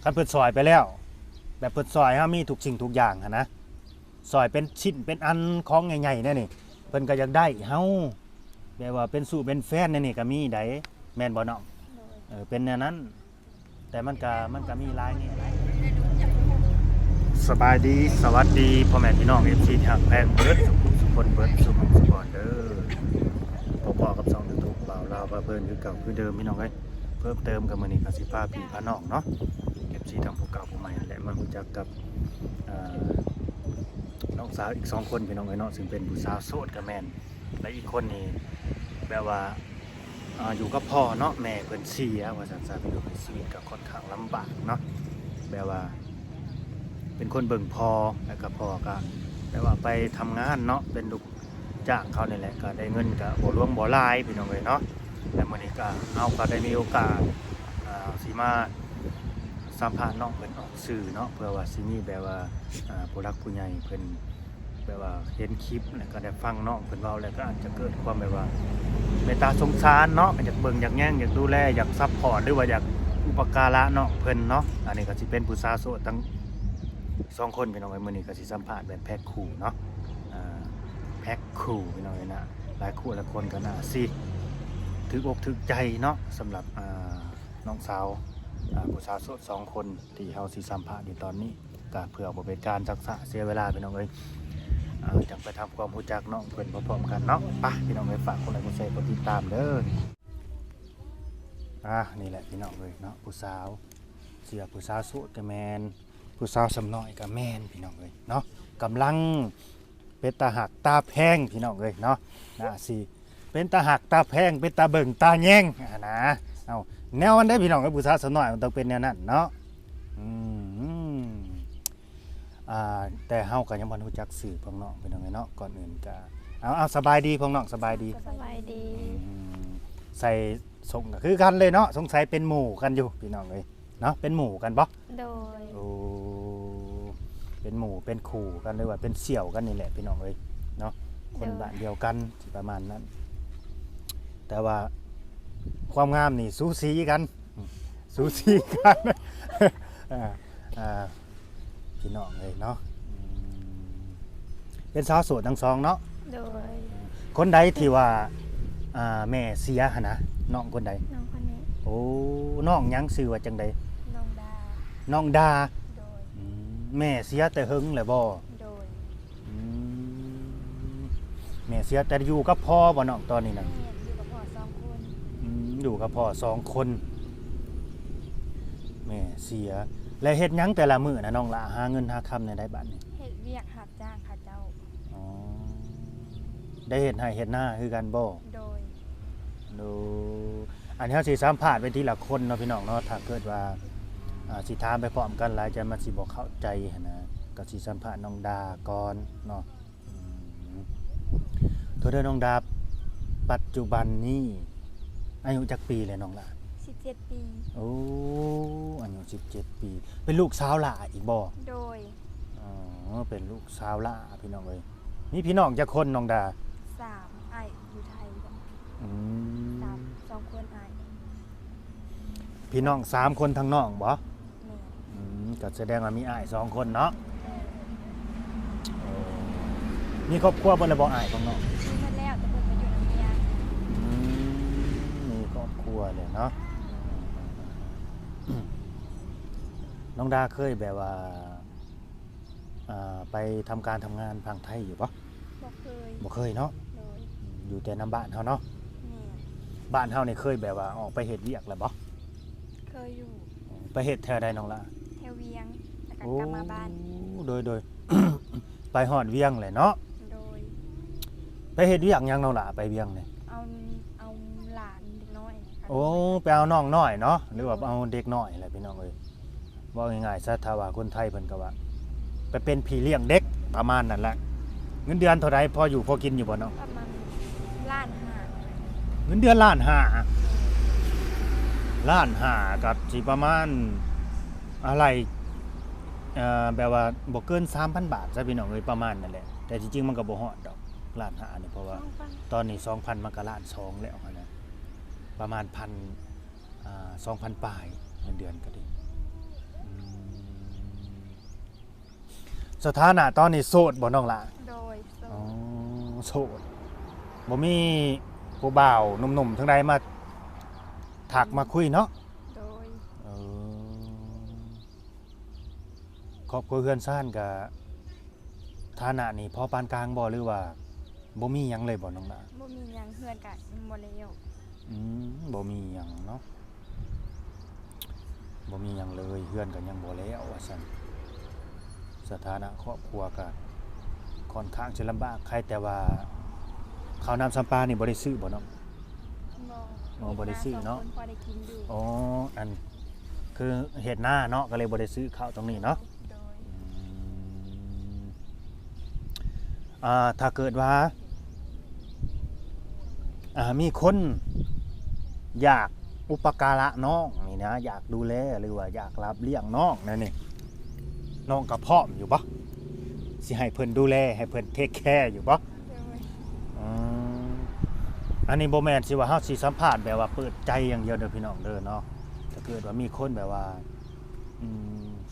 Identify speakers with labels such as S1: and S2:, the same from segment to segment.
S1: คันเพิ่นซอยไปแล้วแบบเพิ่นซอยเฮามีทุกสิ่งทุกอย่างหันนะซอยเป็นชิ้นเป็นอันของใหญ่ๆนั่นนี่เพิ่นก็อยากได้เฮาแบบว่าเป็นสู่เป็นแฟนนั่นนี่ก็มีได้แม่นบ่น้องเป็นแนวนั้นแต่มันก็มีหลายแง่หลายสบายดีสวัสดีพ่อแม่พี่น้อง FC ที่ฮักแพงเบิดสุขคนเบิดสุขสุขเด้อพอๆกับช่อง YouTube บ่าวลาวว่าเพิ่นคือเก่าคือเดิมพี่น้องเอ้ยเพิ่มเติมกับมื้อนี้ก็สิพาพี่พาน้องเนาะ FC ทั้งผู้เก่าผู้ใหม่และมารู้จักกับน้องสาวอีก2คนพี่น้องเอ้ยเนาะซึ่งเป็นผู้สาวโสดกับแม่นและอีกคนนี่แบบว่าอยู่กับพ่อเนาะแม่เพิ่นเสียว่าซั่นซะพี่น้องชีวิตก็ค่อนข้างลำบากเนาะแบบว่าเป็นคนเบิ่งพ่อแล้วก็พ่อก็แบบว่าไปทำงานเนาะเป็นลูกจ้างเขานี่แหละก็ได้เงินก็บ่รวมบ่หลายพี่น้องเอ้ยเนาะและมื้อนี้ก็เฮาก็ได้มีโอกาสสิมาสัมภาษณ์น้องเพิ่นออกสื่อเนาะเพื่อว่าสิมีแบบว่าผู้รักผู้ใหญ่เพิ่นแบบว่าเห็นคลิปแล้วก็ได้ฟังน้องเพิ่นเว้าแล้วก็อาจจะเกิดความแบบว่าเมตตาสงสารเนาะอยากเบิ่งอยากแย่งอยากดูแลอยากซัพพอร์ตหรือว่าอยากอุปการะน้องเพิ่นเนาะอันนี้ก็สิเป็นผู้สาวโสดทั้ง2คนพี่น้องเอ้ยมื้อนี้ก็สิสัมภาษณ์แบบแพ็คคู่เนาะแพ็คคู่พี่น้องเอ้ยนะหลายคู่หลายคนก็น่าสิถึกอกถึกใจเนาะสำหรับน้องสาวผู้สาวโสด2คนที่เฮาสิสัมภาษณ์ในตอนนี้ก็เพื่อบ่เป็นการจักษะเสียเวลาพี่น้องเอ้ยจังไปทำความรู้จักน้องเพิ่นพร้อมๆกันเนาะไปพี่น้องเอ้ยฝากกดไลค์กดแชร์กดติดตามเด้อนี่แหละพี่น้องเอ้ยเนาะผู้สาวเสียผู้สาวโสดก็แม่นผู้สาวสำน้อยก็แม่นพี่น้องเอ้ยเนาะกำลังเป็นตาหักตาแพงพี่น้องเอ้ยเนาะน่าสิเป็นตาหักตาแพงเป็นตาเบิ่งตาแยงนะเอาแนวมันได้พี่น้องกับผู้สาวสำน้อยมันต้องเป็นแนวนั้นเนาะแต่เฮาก็ยังบ่รู้จักสื่อพวกน้องพี่น้องเอ้ยเนาะก่อนอื่นก็เอาสบายดีพวกน้องสบายดี
S2: สบายดี
S1: ใส่ส่งก็คือกันเลยเนาะสงสัยเป็นหมู่กันอยู่พี่น้องเอ้ยเนาะเป็นหมู่กันบ่
S2: โดย
S1: โอ้เป็นหมู่เป็นคู่กันเลยว่าเป็นเสี่ยวกันนี่แหละพี่น้องเอ้ยเนาะคนบ้านเดียวกันสิประมาณนั้นแต่ว่าความงามนี่สูสีกันสูสีกัน พี่น้องเลยเนาะเป็นสาวโสดทั้งสองเนาะ
S2: โดย
S1: คนใดที่ว่าแม่เสียหั่นนะน้องคนใด
S2: น้องคนนี้
S1: โอ้น้องหยังชื่อว่าจังใด
S2: น้องดา
S1: น้องดา
S2: โดย
S1: แม่เสียแต่หึงเลยบ่
S2: โดย
S1: อืมแม่เสียแต่อยู่กับพ่อบ่น้องตอนนี้น่ะ
S2: แม่อยู่กับพ่อ2 คน
S1: อยู่กับพ่อ2 คนแม่เสียแล้วเฮ็ดหยังแต่ละมื้อน่ะน้องละหาเงินหาคำในได้บัดนี้
S2: เฮ็ดเวียกหับจ้างค่ะเจ้า
S1: อ๋อได้เฮ็ดให้เฮ็ดหน้าคือกันบ่
S2: โดย
S1: ดูอันนี้เฮาสิสัมภาษณ์ไปทีละคนเนาะพี่น้องเนาะถ้าเกิดว่าสิถามไปพร้อมกันหลายจะมาสิบ่เข้าใจหันนะก็สิสัมภาษณ์น้องดาก่อนเนาะโทษเด้อน้องดาปัจจุบันนี้อายุจักปีเลยน้องล่ะ
S2: 17 ปี
S1: โอ้อายุ17 ปีเป็นลูกสาวหล่าอีกบ่
S2: โดย
S1: อ๋อเป็นลูกสาวหล่าพี่น้องเอ้ยมีพี่น้องจักคนน้องดา
S2: 3อ้ายอยู่ไทยกัน
S1: อืม
S2: 2 คนอ้าย
S1: พี่น้อง3 คนทั้งน้องบ่
S2: แม่
S1: ก็แสดงว่ามีอ้าย2 คนเนาะมีครอบครัวเบิ่นแล้วบ่อ้ายของน้อง
S2: มีมาแล้วแต่เพิ่นไปอยู่นำเมีย
S1: มีครอบครัวเลยเนาะน้องดาเคยแบบว่าไปทำการทำงานทางไทยอยู่ปะ
S2: บ่เคย
S1: บ่เคยเนาะ
S2: โดย
S1: อยู่แต่น้ำบ้านเฮาเนาะ
S2: แม่
S1: บ้านเฮานี่เคยแบบว่าออกไปเฮ็ดเวียกแล้วบ่
S2: เคยอยู่
S1: ไปเฮ็ดแถวใดน้องล่ะ
S2: แถวเวียงแล้วก็กลับมาบ้าน
S1: โดย ไปฮอดเวียงเลยเนาะ
S2: โดย
S1: ไปเฮ็ดเวียกหยังน้องล่ะไปเวียงนี่
S2: เอาหลานเด็กน้อยนะคะ
S1: โอ้ไปเอาน้องน้อยเนาะหรือว่าเอาเด็กน้อยอะไรพี่น้องเอ้ยว่าง่ายๆซะถ้าว่าคนไทยเพิ่นก็ว่าไปเป็นพี่เลี้ยงเด็กประมาณนั้นแหละเงินเดือนเท่าใดพออยู่พอกินอยู่บ่เนาะ
S2: ประมาณล้านห้า
S1: เงินเดือนล้านห้าล้านห้ากับสิประมาณอะไรแบบว่าบ่เกิน 3,000 บาทซะพี่น้องเอ้ยประมาณนั่นแหละแต่จริงๆมันก็บ่ฮอดดอกล้านห้านี่เพราะว่าตอนนี้ 2,000 มันก็ล้านสองแล้วนะประมาณ2,000 ปลายเงินเดือนก็ดี สถานะตอนนี้โสดบ่น้องล่ะ
S2: โดยโส
S1: อ๋อ
S2: ด
S1: โสดบ่มีผู้บ่าวหนุ่มๆทั้งใดมาถักมาคุยเนาะ
S2: โดย
S1: เออครอบครัวเฮือนซ่านกับฐานะนี่พอปานกลางบ่หรือว่าบ่มีหยังเลยบ่น้องล่ะ
S2: บ่มีหยังเฮือนกะบ่แล้ว
S1: บ่มีหยังเนาะบ่มีหยังเลยเฮือนก็ยังบ่แล้วว่าซั่นสถานะครอบครัวก็ค่อนข้างจะลำบากใครแต่ว่าข้าวน้ำซ้ำปลานี่บ่ได้ซื้อบ่เนาะ
S2: บ่
S1: อ๋อบ่ได้ซื้อเนาะ
S2: คพอได้กินอยู่
S1: อ๋ออันคือเฮ็ดหน้าเนาะก็เลยบ่ได้ซื้อข้าวตรงนี้เนาะ
S2: โดย
S1: ถ้าเกิดว่ามีคนอยากอุปการะน้องนี่นะอยากดูแลหรือว่าอยากรับเลี้ยงน้องนั่นนี่น้องก็พร้อมอยู่บ่สิให้เพิ่นดูแลให้เพิ่นเทคแคร์อยู่บ่
S2: โดย
S1: อันนี้บ่แม่นสิว่าเฮาสิสัมภาษณ์แบบว่าเปิดใจอย่างเดียวเด้อพี่น้องเด้อเนาะถ้าเกิดว่ามีคนแบบว่า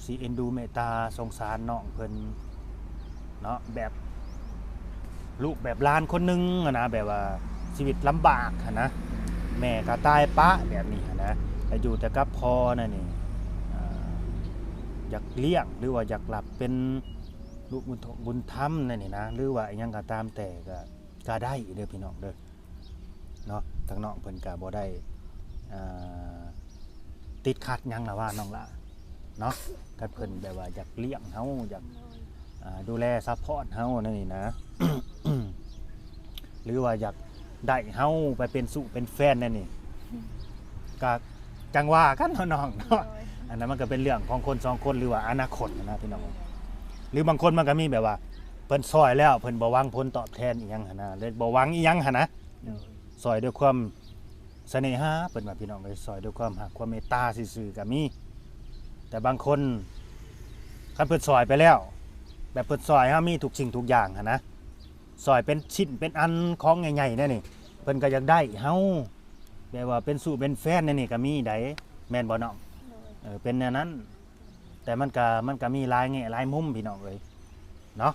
S1: สิเอ็นดูเมตตาสงสารน้องเพิ่นเนาะแบบลูกแบบหลานคนหนึงอะนะแบบว่าชีวิตลำบากอะนะแม่ก็ตายปะแบบนี้อะนะแล้วอยู่แต่กับพ่อนั่นนี่อยากเลี้ยงหรือว่าอยากหลับเป็นลูกบุญธรรมนั่นนี่นะหรือว่าอิหยังก็ตามแต่ก็ได้เด้อพี่น้องเด้อเนาะทางน้องเพิ่นก็บ่ได้ติดขัดหยังล่ะว่าน้องล่ะเนาะถ้าเพิ่นแบบว่าอยากเลี้ยงเฮาอยาก
S2: โดย
S1: ดูแลซัพพอร์ตเฮานั่นนี่นะ หรือว่าอยากได้เฮาไปเป็นสุเป็นแฟนนั่นนี่ก็จังว่ากันเนาะน้อง
S2: โด
S1: เนาะ
S2: ย
S1: อันนั้นมันก็เป็นเรื่องของคนสองคนหรือว่าอนาคตนะพี่น้องหรือบางคนมันก็มีแบบว่าเพิ่นซอยแล้วเพิ่นบ่หวังผลตอบแทนอีหยังหั่นนะเลยบ่หวังอีหยังหั่นนะ
S2: โดย
S1: ซอยด้วยความเสน่หาเพิ่นว่าพี่น้องเลยซอยด้วยความรักความเมตตาซื่อๆก็มีแต่บางคนคันเพิ่นซอยไปแล้ว แบบเพิ่นซอยเฮามีทุกสิ่งทุกอย่างหั่นนะซอยเป็นชิ้นเป็นอันของใหญ่ๆนั่นนี่เพิ่นก็อยากได้เฮาแบบว่าเป็นสู่เป็นแฟนนั่นนี่ก็มีได้แม่นบ่น้อง
S2: โดย
S1: เป็นแนวนั้น แต่มันก็มีหลายแง่หลายมุมพี่น้องเอ้ยเนาะ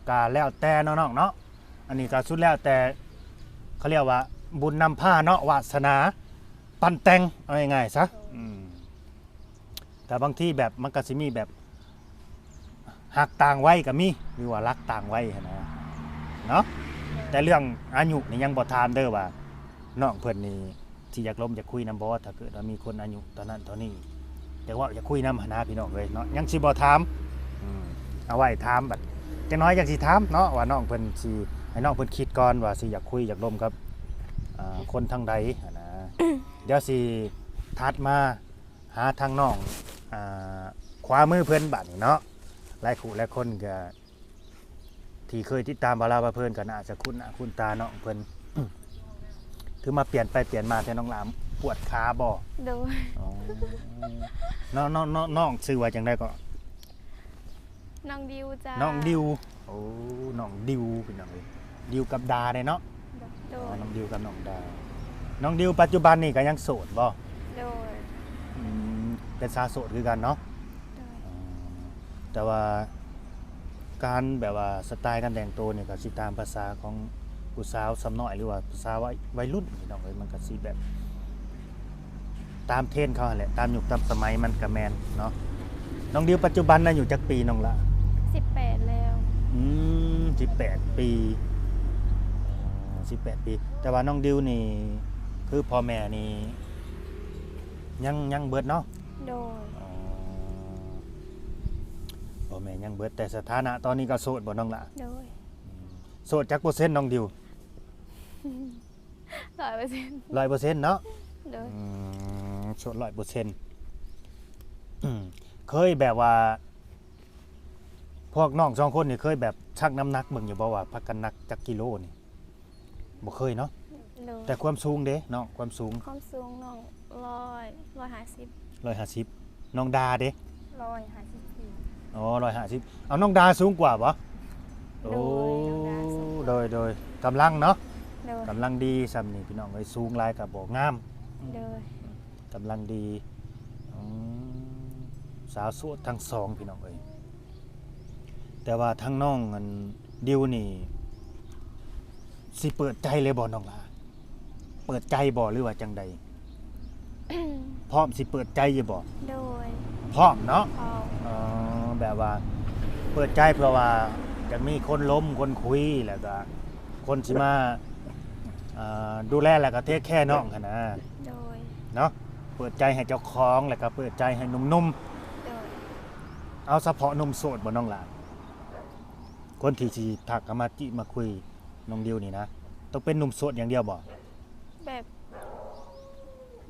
S1: ก็แล้วแต่เนาะน้องเนาะอันนี้ก็สุดแล้วแต่เขาเรียกว่าบุญนำพาเนาะวาสนาปันแต่งเอาง่ายๆซะแต่บางที่แบบมันก็สิมีแบบหักต่างไว้ก็มีหรือว่ารักต่างไว้หั้นนะเนาะแต่เรื่องอายุนี่ยังบ่ถามเด้อว่าน้องเพิ่นนี่ที่อยากล้มอยากคุยนำบ่ถ้าเกิดว่ามีคนอายุตอนนั้นตอนนี้แต่ว่าอยากคุยนำหนนะพี่น้องเลยเนาะยังสิบ่ถามเอาไว้ถามบัดจังน้อยอยากสิถามเนาะว่าน้องเพิ่นสิให้น้องเพิ่นคิดก่อนว่าสิอยากคุยอยากล้มกับคนทางใดหั้นนะ เดี๋ยวสิถัดมาหาทางน้องขวามือเพิ่นบัดนี่เนาะหลายคู่หลายคนก็ที่เคยติดตามบาลาบาเพิ่นก็น่าจะคุ้นหน้าคุ้นตาน้องเพิ่น คือมาเปลี่ยนไปเปลี่ยนมาแต่น้องหลามปวดขาบ่
S2: โดย
S1: อ๋อน้องชื่อว่าจังได๋ก็
S2: น้องดิวจ้า
S1: น้องดิวโอ้น้องดิวเป็นจังได๋ดิวกับดาได้เนาะ
S2: โด
S1: อ๋อย น้องดิวกับน้องดาน้องดิวปัจจุบันนี่ก็ยังโสดบ่
S2: โดย
S1: เป็นสาวโสดคือกันเนาะ
S2: โดย
S1: แต่ว่าการแบบว่าสไตล์การแต่งตัวเนี่ยก็สิตามภาษาของผู้สาวสำน้อยหรือว่าภาษาวัยรุ่นพี่น้องเอ้ยมันก็สิแบบตามเทรนด์เขาหั่นแหละตามยุคตามสมัยมันก็แม่นเนาะน้องดิวปัจจุบันน่ะอยู่จักปีน้องละ
S2: 18แล้ว
S1: 18 ปี18 ปี แต่ว่าน้องดิวนี่คือพ่อแม่นี่ยังเบิดเนาะ
S2: โดย
S1: พ่อแม่ยังเบิดแต่สถานะตอนนี้ก็โสดบ่น้องละ
S2: โดย
S1: โสดจักเปอร์เซ็นต์น้องดิว
S2: 100%
S1: 100%เนาะ
S2: โดย
S1: โสด100%เคยแบบว่า พวกน้อง2คนนี่เคยแบบชั่งน้ำหนักเบิ่งอยู่บ่ว่าพักกันหนักจักกิโลนี่บ่เคยเนาะ
S2: โดย
S1: แต่ความสูงเด้น้องความสูง
S2: ความสูงน้อง150
S1: 150น้องดาเด้
S2: 154
S1: อ๋อ150เอาน้องดาสูงกว่าบ่โอ้
S2: โดยน้องดาสูงกว่า
S1: โดยกำลังเนาะ
S2: โดย
S1: กำลังดีซ้ำนี่พี่น้องเอ้ยสูงหลายก็บ่งาม
S2: โดย
S1: กำลังดีสาวโสดทั้งสองพี่น้องเอ้ย แต่ว่าทั้งน้องอันดิวนี่สิเปิดใจเลยบ่น้องหลาเปิดใจบ่หรือว่าจังใดพร้อมสิเปิดใจอยู่บ่
S2: โดย
S1: พร้อมเนาะ
S2: พอ
S1: แบบว่าเปิดใจเพราะว่าจะมีคนล้มคนคุยแล้วก็คนสิมาดูแลแล้วก็เทคแค่น้องหั้นนะ
S2: โดย
S1: เนาะเปิดใจให้เจ้าของแล้วก็เปิดใจให้หนุ่ม
S2: โดย
S1: ๆเอาเฉพาะหนุ่มโสดบ่น้องหลาคนที่สิทักเข้ามาจิมาคุยน้องดิวนี่นะต้องเป็นหนุ่มโสดอย่างเดียวบ่
S2: แบบ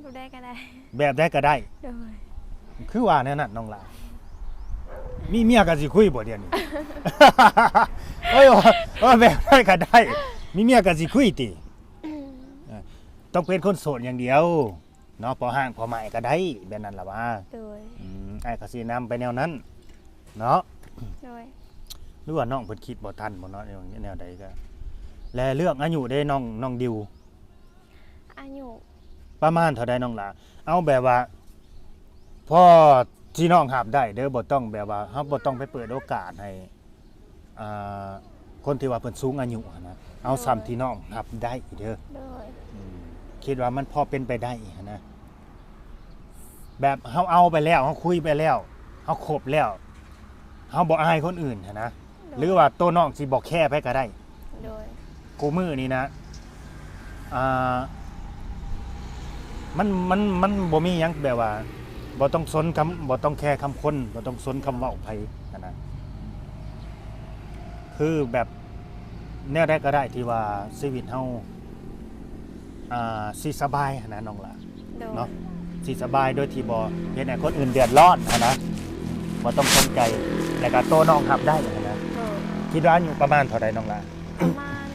S2: ดูได้ก็ได้
S1: แบบได้ก็ได้
S2: โดย
S1: คือว่าแน่นั่นน้องหลามีเมียก็สิคุยบ่เดี๋ยวนี้ เอ้ยว่าแบบได้ก็ได้ มีเมียก็สิคุยติต้องเป็นคนโสดอย่างเดียวเนาะพอห่างพอใหม่ก็ได้แบบนั้นล่ะว่า
S2: โดย
S1: ไอ้ก็สินำไปแนวนั้นเนาะ
S2: โดย
S1: หรือว่าน้องเพิ่นคิดบ่ทันบ่เนาะแนวใดก็และเรื่องอายุได้น้องดิว
S2: อายุ
S1: ประมาณเท่าใดน้องหลาเอาแบบว่าพอที่น้องหับได้เด้อบ่ต้องแบบว่าเฮาบ่ต้องไปเปิดโอกาสให้อ่าคนที่ว่าเพิ่นสูงอายุอะนะเอาซ้ำที่น้องหับได้เด้อ
S2: โดย
S1: คิดว่ามันพอเป็นไปได้อะนะแบบเฮาเอาไปแล้วเฮาคุยไปแล้วเฮาคบแล้วเฮาบ่อายคนอื่นอะนะหรือว่าตัวน้องสิบ่แค่ไปก็ได้
S2: โดย
S1: กูมือนี่นะอ่ามันบ่มีหยังแบบว่าบ่ต้องสนคำบ่ต้องแค่คำคนบ่ต้องสนคำเว้าไผนะคือแบบแนวใดก็ได้ที่ว่าชีวิตเฮาสิสบายหั้นนะน้องล่ะ
S2: โดย
S1: เนาะสิสบายโดยที่บ่เฮ็ดให้คนอื่นเดือดร้อนหั้นนะบ่ต้องสนใจแล้วก็โตน้องรับได้หั้นนะ
S2: โดย
S1: คิดว่าอยู่ประมาณเท่าใดน้องล่ะ
S2: ประมาณ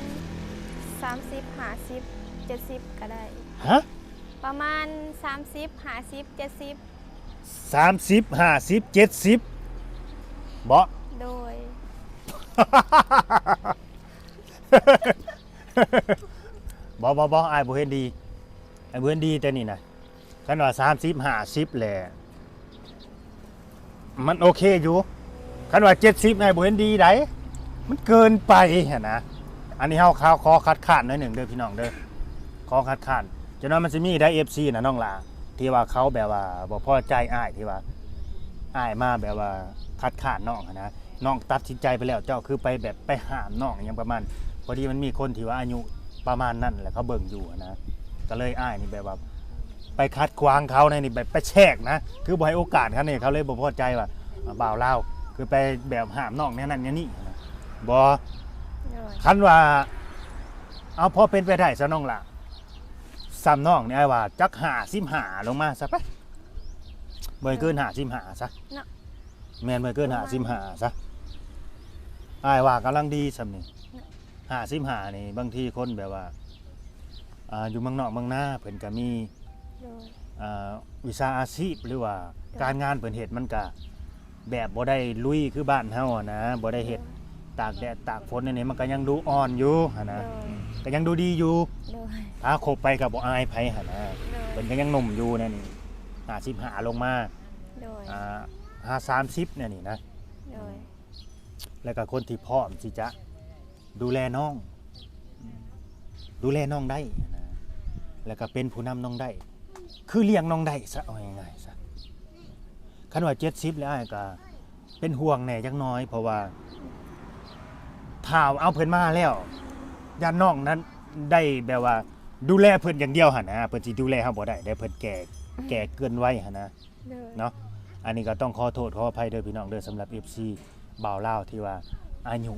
S2: 30 50 70ก็ได้
S1: ฮะ
S2: ประมาณ30 50 70
S1: 30 50 70บ่
S2: โดย
S1: บ่อ้ายบ่เห็นดีอ้ายบ่เห็นดีแต่นี่นะคันว่า30 50แหละมันโอเคอยู่คันว่า70อ้ายบ่เห็นดีไดมันเกินไปหั่นนะอันนี้เฮาขอคัดค้านหน่อยหนึงเด้อพี่น้องเด้อขอคัดค้านจังนั้นมันสิมีได้ FC น่ะน้องหลาที่ว่าเขาแบบว่าบ่พอใจอ้ายที่ว่าอ้ายมาแบบว่าคัดค้านน้องหั้นนะน้องตัดสินใจไปแล้วเจ้าคือไปแบบไปห้ามน้องอหยังประมาณพอดีมันมีคนที่ว่าอายุประมาณนั้นแหละเขาเบิ่งอยู่หั้นนะก็เลยอ้ายนี่แบบว่าไปคัดขวางเขาในนี่แบบไปแชกนะคือบ่ให้โอกาสเขานี่เขาเลยบ่พอใจว่าบ่าวลาวคือไปแบบห้ามน้องแนวนั้นแนวนี้นะบ่
S2: โดย
S1: คันว่าเอาพอเป็นไปได้ซะน้องล่ะซ้ำน้องนี่อ้ายว่าจัก55ลงมาซะไปบ่ให้เกิน55ซะ
S2: เนาะ
S1: แม่นบ่ให้เกิน55ซะอ้ายว่ากำลังดีซำนี่55นี่บางทีคนแบบว่าอยู่เมืองนอกเมืองนาเพิ่นก็มี
S2: โดย
S1: วิชาอาชีพหรือว่าการงานเพิ่นเฮ็ดมันก็แบบบ่ได้ลุยคือบ้านเฮาอะนะบ่ได้เฮ็ดตากแดดตากฝนอันนี้มันก็ยังดูอ่อนอยู่หั่น
S2: โด
S1: นะ
S2: ย
S1: ก็ยังดูดีอยู่
S2: โดย
S1: ถ้าคบไปก็บ่อายไผหั่นนะ
S2: โด
S1: เพิ่
S2: ย
S1: นก็ยังหนุ่มอยู่นั่นนี่55ลงมา
S2: โดย
S1: 30เนี่ยนี่นะ
S2: โดย
S1: แล้วก็คนที่พร้อมที่จะดูแลน้องดูแลน้องได้นะแล้วก็เป็นผู้นำน้องได้คือเลี้ยงน้องได้ซะเอาง่ายๆซะคันว่า70แล้วอ้ายก็เป็นห่วงแหน่จักหน้อย เพราะว่าถ้าเอาเพิ่นมาแล้วญาติน้องนั้นได้แบบว่าดูแลเพิ่นอย่างเดียวหั่นนะเพิ่นสิดูแลเฮาบ่ได้ได้เพิ่นแก่เกินวัยหั่นนะ
S2: โดย
S1: เนาะอันนี้ก็ต้องขอโทษขออภัยเด้อพี่น้องเด้อสำหรับ FC บ่าวลาวที่ว่าอายุ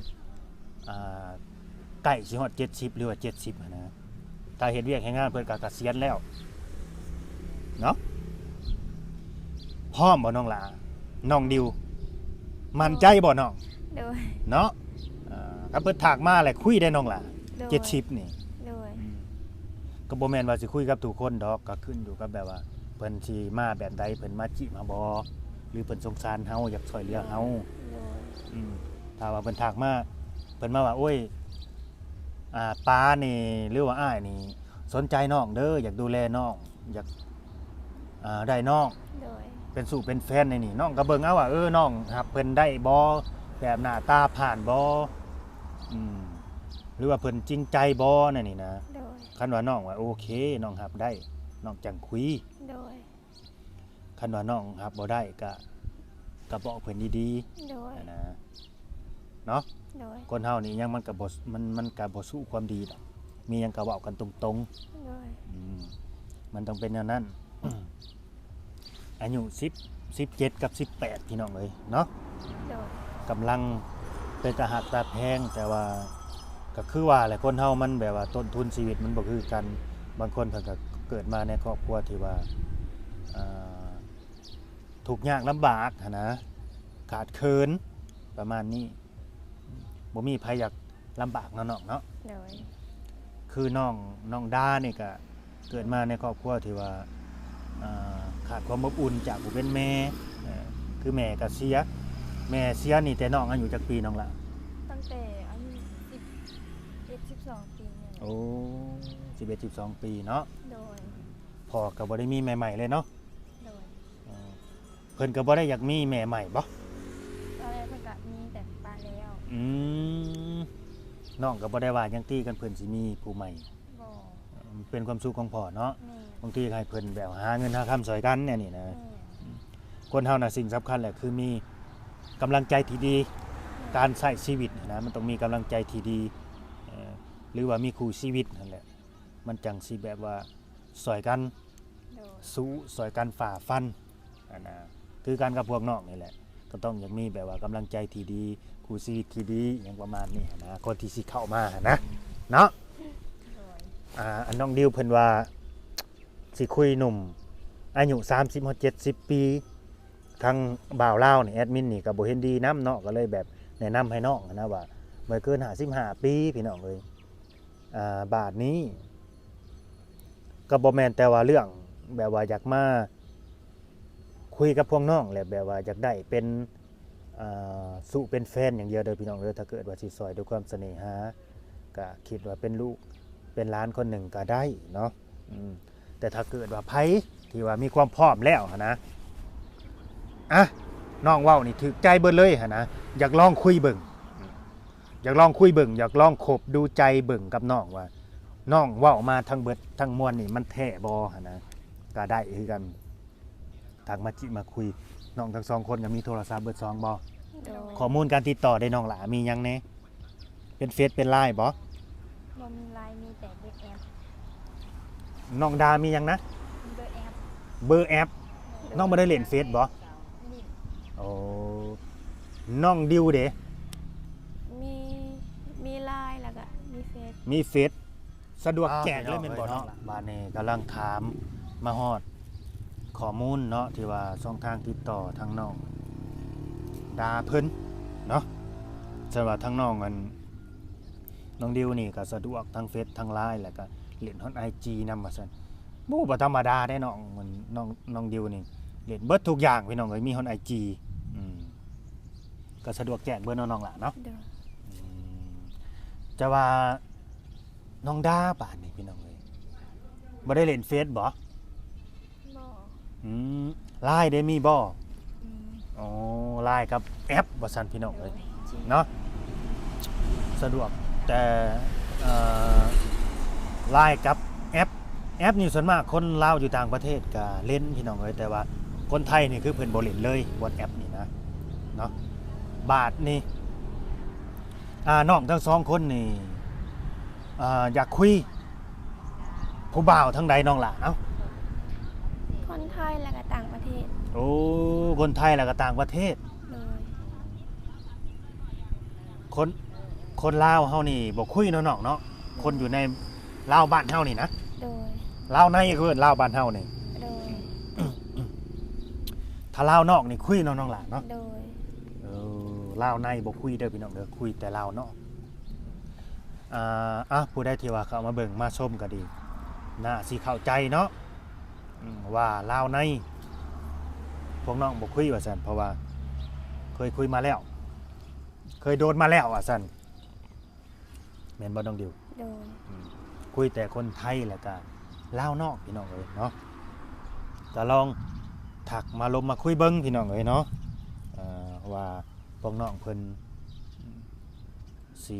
S1: ใกล้สิฮอด70หรือว่า70หั่นนะถ้าเฮ็ดเวียกให้งานเพิ่นก็เกษียณแล้วเนาะพร้อมบ่น้องหลาน้องดิวมั่นใจบ่น้อง
S2: โดย
S1: เนาะถ้าเพิ่นถากมาแหละคุยได้น้องหลา
S2: โดย
S1: 70นี่
S2: โดย
S1: ก็บ่แม่นว่าสิคุยกับทุกคนดอกก็ขึ้นอยู่กับแบบว่าเพิ่นสิมาแบบใดเพิ่นมาจิมาบ่หรือเพิ่นสงสารเฮาอยากช่วยเหลือเฮา
S2: โดย
S1: ถ้าว่าเพิ่นถากมาเพิ่นมาว่าโอ้ยป้านี่หรือว่าอ้ายนี่สนใจน้องเด้ออยากดูแลน้องอยากได้น้อง
S2: โดย
S1: เป็นสู่เป็นแฟนในนี่น้องก็เบิ่งเอาว่าน้องรับเพิ่นได้บ่แบ แบบหน้าตาผ่านบ่อืมหรือว่าเพิ่นจริงใจบ่นั่นนี่นะ
S2: โดย
S1: คันว่าน้องว่าโอเคน้องรับได้น้องจังคุย
S2: โดย
S1: คันว่าน้องรับบ่ได้ก็บอกเพิ่นดี
S2: โดย
S1: ๆนะเนาะ
S2: โดย
S1: คนเฮานี่ยังมันก็บ่มันก็บ่สู้ความดีดอกมีหยังก็เว้ากันตรง
S2: โดย
S1: มันต้องเป็นอย่างนั้น อายุ10 17กับ18พี่น้องเอ้ยเนาะ
S2: โดย
S1: กำลังเป็นตาหักตาแพงแต่ว่าก็คือว่าแหละคนเฮามันแบบว่าต้นทุนชีวิตมันบ่คือกันบางคนเพิ่นก็เกิดมาในครอบครัวที่ว่าอ่าทุกข์ยากลำบากหั้นนะขาดเคินประมาณนี้บ่มีไผอยากลำบากเนาะน้องเนาะ
S2: โดย
S1: คือน้องดานี่ก็เกิดมาในครอบครัวที่ว่าขาดความอบอุ่นจากผู้เป็นแม่คือแม่ก็เสียแม่เสียนี่แต่น้องอายุจักปีน้องละ
S2: ตั้งแต่อายุ12 ปีเนี่ย
S1: โอ้11 12ปีเนาะ
S2: โดย
S1: พ่อก็บ่ได้มีแม่ใหม่เลยเนาะ
S2: โดย
S1: เพิ่นก็บ่ได้อยากมีแม่ใหม่บ่
S2: ตอนแรกเพิ่นก็มีแต่ปลาแล้ว
S1: อืมน้องก็บ่ได้ว่าหยังตีกันเพิ่นสิมีผู้ใหม่
S2: บ่
S1: เป็นความสุขของพ่อเนาะ
S2: แม่
S1: บางทีก็ให้เพิ่นแบบหาเงินหาคำช่วยกันเนี่ยนี่นะ
S2: แม่
S1: คนเฮาน่ะสิ่งสำคัญแหละคือมีกำลังใจที่ดี การใช้ชีวิตนะมันต้องมีกำลังใจที่ดีหรือว่ามีคู่ชีวิตนั่นแหละมันจังสิแบบว่าสอยกัน
S2: โดย
S1: สู้สอยกันฝ่าฟันนะคือการกับพวกน้องนี่แหละก็ต้องอยากมีแบบว่ากำลังใจที่ดีคู่ชีวิตที่ดีอย่างประมาณนี้นะคนที่สิเข้ามานะเนาะ
S2: โดย
S1: อันน้องดิวเพิ่นว่าสิคุยหนุ่มอายุ30-70 ปีทางบ่าวลาวนี่แอดมินนี่ก็บ่เห็นดีนำเนาะก็เลยแบบแนะนำให้น้องนะว่าบ่เกิน55ปีพี่น้องเอ้ยบาทนี้ก็บ่แม่นแต่ว่าเรื่องแบบว่าอยากมาคุยกับพวกน้องแหละแบบว่าอยากได้เป็นสู่เป็นแฟนอย่างเดียวเด้อพี่น้องเด้อถ้าเกิดว่าสิซอยด้วยความเสน่หาก็คิดว่าเป็นลูกเป็นหลานคนหนึ่งก็ได้เนาะแต่ถ้าเกิดว่าไผที่ว่ามีความพร้อมแล้วนะน้องเว้านี่ถึกใจเบิดเลยนะอยากลองคุยเบิ่งอยากลองคุยเบิ่งอยากลองคบดูใจเบิ่งกับน้องว่าน้องเว้ามาทั้งเบิดทั้งมวลนี่มันแท้บ่นะก็ได้คือกันทางมาคุยน้องทั้งสองคนก็มีโทรศัพท์เบิด2บ่
S2: โดย
S1: ข้อมูลการติดต่อได้น้องหล่ะมีหยังแน่เป็นเฟซเป็น LINE บ่
S2: บ่มีไลน์มีแต่เบอร์แอป
S1: น้องดามีหยังนะ
S2: เบอร์แอป
S1: เบอร์แอปน้องบ่ได้เล่นเฟซบ่
S2: ลิ้น
S1: โอ้น้องดิวเด้
S2: มีไลน์แล้วก็มีเฟซ
S1: มีเฟซสะดวกแจกเลยแม่นบ่เนาะบ้านนี้กำลังถามมาฮอดข้อมูลเนาะที่ว่าช่องทางติดต่อทางน้องดาเพิ่นเนาะสำหรับทางน้องน้องดิวนี่ก็สะดวกทางเฟซทาง LINE แล้วก็เล่นฮอด IG นำว่าซั่นบ่ธรรมดาได้น้องมันน้องดิวนี่เล่นเบิดทุกอย่างพี่น้องเอ้ยมีฮอด IG ก็สะดวกแจ้งเบอร์น้องๆล่ะเนาะ
S2: โดย
S1: จะว่าน้องดาป่านนี่พี่น้องเอ้ยบ่ได้เล่นเฟซบ่
S2: บ่
S1: ไลน์ได้มีบ่
S2: มี
S1: อ๋อไลน์กับแอปว่าซั่นพี่น้องเอ้ย
S2: จริง
S1: เนาะสะดวกแต่ไลน์กับแอปนี่ส่วนมากคนลาวอยู่ต่างประเทศก็เล่นพี่น้องเอ้ยแต่ว่าคนไทยนี่คือเพิ่นบ่เล่นเลย WhatsApp นี่นะเนาะบาทนี่น้องทั้งสองคนนี่อยากคุยผู้บ่าวทั้งใดน้องล่ะเอ้า
S2: คนไทยแล้วก็ต่างประเทศ
S1: โอ้คนไทยแล้วก็ต่างประเทศ
S2: โดย
S1: คนลาวเฮานี่บ่คุยเนาะน้องเนาะคนอยู่ในลาวบ้านเฮานี่นะ
S2: โดย
S1: ลาวในคือลาวบ้านเฮานี่
S2: โดย
S1: ถ้าลาวนอกนี่คุยเนาะน้องล่ะเนาะ
S2: โดย
S1: ลาวในบ่คุยเด้อพี่น้องเด้อคุยแต่ลาวนอกผู้ใดที่ว่าเข้ามาเบิ่งมาชมก็ดีน่าสิเข้าใจเนาะว่าลาวในพวกน้องบ่คุยว่าซั่นเพราะว่าเคยคุยมาแล้ว เคยโดนมาแล้วว่าซั่นแม่นบ่น้องดิว
S2: โดย
S1: คุยแต่คนไทยแล้วก็ลาวนอกพี่น้องเอ้ยเนาะก็ลองถักมาลมมาคุยเบิ่งพี่น้องเอ้ยเนาะว่าพวกน้องเพิ่น สิ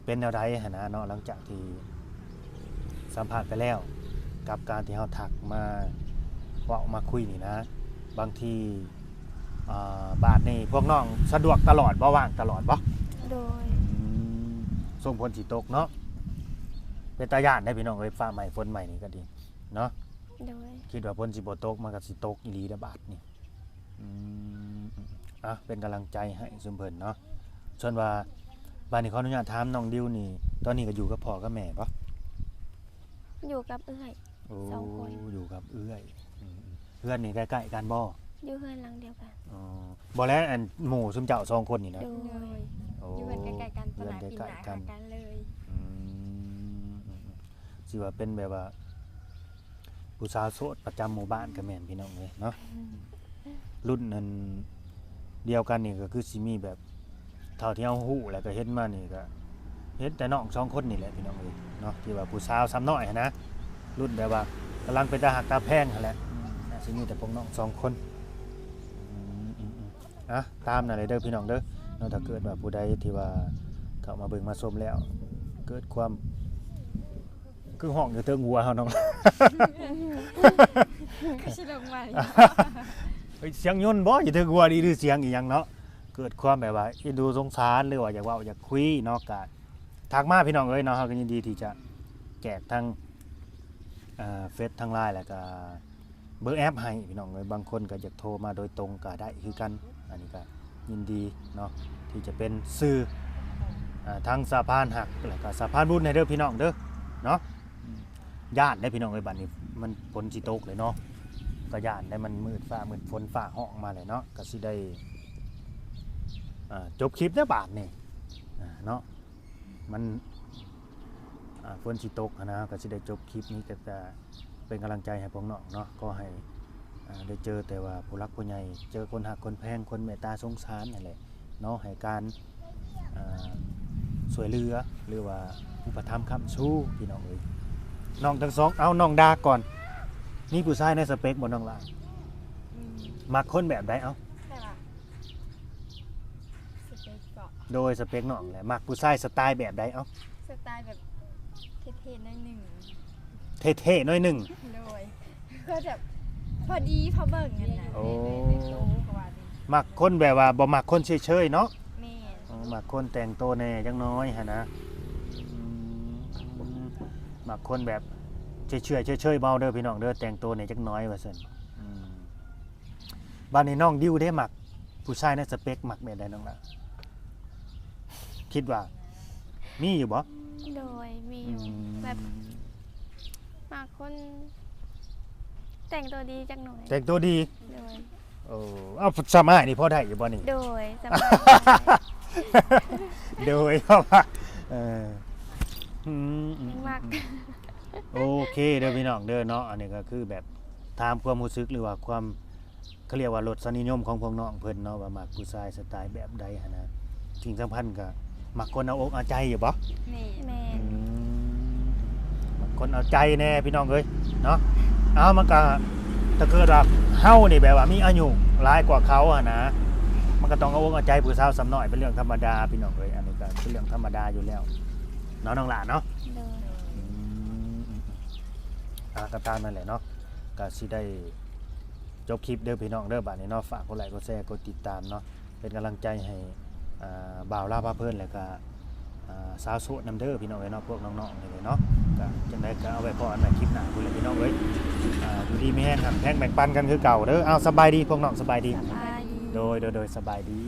S1: เป็นแนวใดหันนะเนาะหลังจากที่สัมภาษณ์ไปแล้วกับการที่เฮาทักมาเว้ามาคุยนี่นะบางทีบาทนี่พวกน้องสะดวกตลอดบ่ว่างตลอดบ่
S2: โดย
S1: ส่งผลสิตกเนาะเป็นตาย่านได้พี่น้องเอ้ยฟ้าใหม่ฝนใหม่นี่ก็ดีเนาะ
S2: โดย
S1: คิดว่าฝนสิบ่ตกมันก็สิตกอีหลีเด้อบาดนี่เป็นกำลังใจให้ซุมเพิ่นเนาะส่วนว่าบาดนี้ขออนุญาตถามน้องดิวนี่ตอนนี้ก็อยู่กับพ่อกับแม่บ่
S2: อยู่กับเอื้อย
S1: โอ้
S2: สองคน
S1: อยู่กับเอื้อยเพื่อนนี่ใกล้ๆกันบ่
S2: อยู่เฮือนหลังเดียวกัน
S1: อ๋อบ่แล้วอันหมู่ซุมเจ้าสองคนนี่นะ
S2: โดย
S1: โอ้
S3: อยู่กันใกล้ๆกันต
S1: เพื่อน
S3: ลาด
S1: ใก
S3: ปีน
S1: ล้
S3: หนา
S1: ๆกัน
S3: กันเลย
S1: สิว่าเป็นแบบว่าผู้สาวโสดประจำหมู่บ้านก็แม่นพี่น้องเอ้ยเนาะรุ่นนั้นเดียวกันนี่ก็คือสิมีแบบเท่าที่เฮาฮู้แล้วก็เห็นมานี่ก็เห็นแต่น้องสองคนนี่แหละพี่น้องเอ้ยเนาะที่ว่าผู้สาวซ้ำน้อยหั้นนะรุ่นแบบว่ากำลังเป็นตาหักตาแพงหั่นแหละน่าสิมีแต่พวกน้องสองคนตามนั่นเลยเด้อพี่น้องเด้อเนาะถ้าเกิดว่าผู้ใดที่ว่าเข้ามาเบิ่งมาชมแล้ว เกิดความคือห้องอยู่เทิงหัวเฮาน้อง
S3: ก็ชิลงมา
S1: เฮ้ยเสียงยนต์บ่อยู่เทิงหัวนี่หรือเสียงอีหยังเนาะเกิดความแบบว่าเอ็นดูสงสารหรือว่าอยากเว้าอยากคุยเนาะก็ทักมาพี่น้องเอ้ยเนาะเฮาก็ยินดีที่จะแจกทั้งเฟซทั้ง LINE แล้วก็เบอร์แอปให้พี่น้องเอ้ยบางคนก็อยากโทรมาโดยตรงก็ได้คือกันอันนี้ก็ยินดีเนาะที่จะเป็นสื่อทั้งสะพานหักแล้วก็สะพานบุญให้เด้อพี่น้องเด้อเนาะญาติได้พี่น้องเอ้ยบัดนี้มันฝนสิตกเลยเนาะก็ญาติได้มันมืดฟ้ามืดฝนฟ้าห้องมาเลยเนาะก็สิได้จบคลิปเด้อบาดนี่เนาะมันฝนสิตกนะก็สิได้จบคลิปนี้ก็จะเป็นกำลังใจให้พวกน้องเนาะก็ให้ได้เจอแต่ว่าผู้รักผู้ใหญ่เจอคนหักคนแพงคนเมตตาสงสารนั่นแหละเนาะให้การสวยเรือหรือว่าอุปถัมภ์ค้ำสู้พี่น้องเอ้ยน้องทั้งสองเอาน้องดาก่อนนี่ผู้ชายในสเปคบ่น้องล่ะมักคนแบบใดเอา
S3: ใช่ป่ะสเปคเกาะ
S1: โดยสเปคน้องแหละมักผู้ชายสไตล์แบบใดเอา
S3: สไตล์แบบเท่ๆหน่อยหนึ่ง
S1: เท่ๆหน่อยหนึง
S3: โดยก็แบบพอดีพอเบิ่งกันนะ
S1: โอ้
S3: ในโตกว่านี้
S1: มักคนแบบว่าบ่มักคนเฉยๆเนาะ
S3: แม่น
S1: มักคนแต่งตัวแน่จังน้อยหั่นนะมักคนแบบเฉยๆเบาเด้อพี่น้องเด้อแต่งตัวแน่จังน้อยว่าซั่นบ้านนี้น้องดิวได้มักผู้ชายในสเปคมักแบบใดน้องล่ะคิดว่ามีอยู่บ่
S2: โดยมีอยู่แบบมากคนแต่งตัวดีจักหน่อย
S1: แต่งตัวดี
S2: โดย
S1: เอาสามารถนี่พอได้อยู่บ่นี่
S2: โดยสบาย
S1: โดยเพราะว่า
S2: มาก
S1: โอเคเด้อพี่น้องเด้อเนาะอันนี้ก็คือแบบตามความรู้สึกหรือว่าความเขาเรียกว่ารสนิยมของพวกน้องเพิ่นเนาะว่ามักผู้ชายสไตล์แบบใดหั่นนะสิ่งสำคัญก็มักคนเอาอกเอาใจอยู่บ่
S3: แม่น
S2: แม่น
S1: มักคนเอาใจแน่พี่น้องเอ้ยเนาะเอามันก็ถ้าเกิดว่าเฮานี่แบบว่ามีอายุหลายกว่าเขาหั่นนะมันก็ต้องเอาอกเอาใจผู้สาวสำน้อยเป็นเรื่องธรรมดาพี่น้องเอ้ยอันนี้ก็เป็นเรื่องธรรมดาอยู่แล้วเนาะน้องหลานเนาะ
S2: โดย
S1: ก็ตามนั่นแหละเนาะก็สิได้จบคลิปเด้อพี่น้องเด้อบัดนี้เนาะฝากกดไลค์กดแชร์กดติดตามเนาะเป็นกำลังใจให้บ่าวลาพาเพิ่นแล้วก็สาวโสดนำเด้อพี่น้องเอ้ยเนาะพวกน้องๆนี่เลยเนาะก็จังได๋ก็เอาไว้พออันใหม่คลิปหน้าพุ่นแหละพี่น้องเอ้ยอยู่ดีมีแฮงหักแพงแบ่งปันกันคือเก่าเด้อเอาสบายดีพวกน้องสบายดี
S2: สบาย
S1: โดยสบายดี